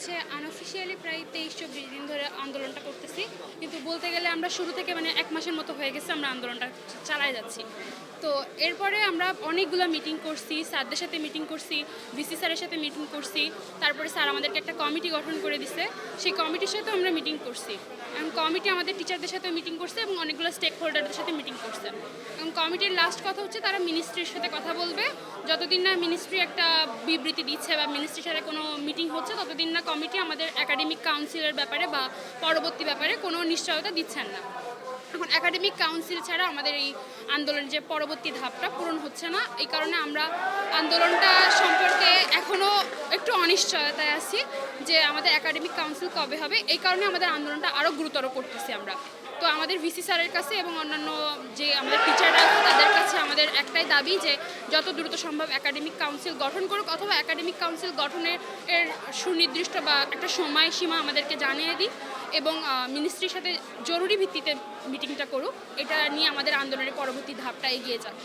হচ্ছে আনঅফিসিয়ালি প্রায় 23-24 দিন ধরে আন্দোলনটা করতেছি, কিন্তু বলতে গেলে আমরা শুরু থেকে মানে 1 মাসের মতো হয়ে গেছে আমরা আন্দোলনটা চালায় যাচ্ছি। তো এরপরে আমরা অনেকগুলো মিটিং করছি, স্যারদের সাথে মিটিং করছি, ভিসি স্যারের সাথে মিটিং করছি, তারপরে স্যার আমাদেরকে একটা কমিটি গঠন করে দিছে, সেই কমিটির সাথে আমরা মিটিং করছি এবং কমিটি আমাদের টিচারদের সাথে মিটিং করছে এবং অনেকগুলো স্টেক হোল্ডারদের সাথে মিটিং করছে এবং কমিটির লাস্ট কথা হচ্ছে তারা মিনিস্ট্রির সাথে কথা বলবে। যতদিন না মিনিস্ট্রি একটা বিবৃতি দিচ্ছে বা মিনিস্ট্রির সাথে কোনো মিটিং হচ্ছে ততদিন না কমিটি আমাদের একাডেমিক কাউন্সিলের ব্যাপারে বা পরবর্তী ব্যাপারে কোনো নিশ্চয়তা দিচ্ছেন না। এখন একাডেমিক কাউন্সিল ছাড়া আমাদের এই আন্দোলনের যে পরবর্তী ধাপটা পূরণ হচ্ছে না, এই কারণে আমরা আন্দোলনটা সম্পর্কে এখনও একটু অনিশ্চয়তায় আছি যে আমাদের একাডেমিক কাউন্সিল কবে হবে। এই কারণে আমাদের আন্দোলনটা আরও গুরুতর করতেছি আমরা। তো আমাদের ভিসি স্যারের কাছে এবং অন্যান্য যে আমাদের টিচাররা আছে তাদের কাছে আমাদের একটাই দাবি যে যত দ্রুত সম্ভব একাডেমিক কাউন্সিল গঠন করুক, অথবা একাডেমিক কাউন্সিল গঠনের সুনির্দিষ্ট বা একটা সময়সীমা আমাদেরকে জানিয়ে দিই এবং মিনিস্ট্রির সাথে জরুরি ভিত্তিতে মিটিংটা করুক। এটা নিয়ে আমাদের আন্দোলনের পরবর্তী ধাপটা এগিয়ে যাক।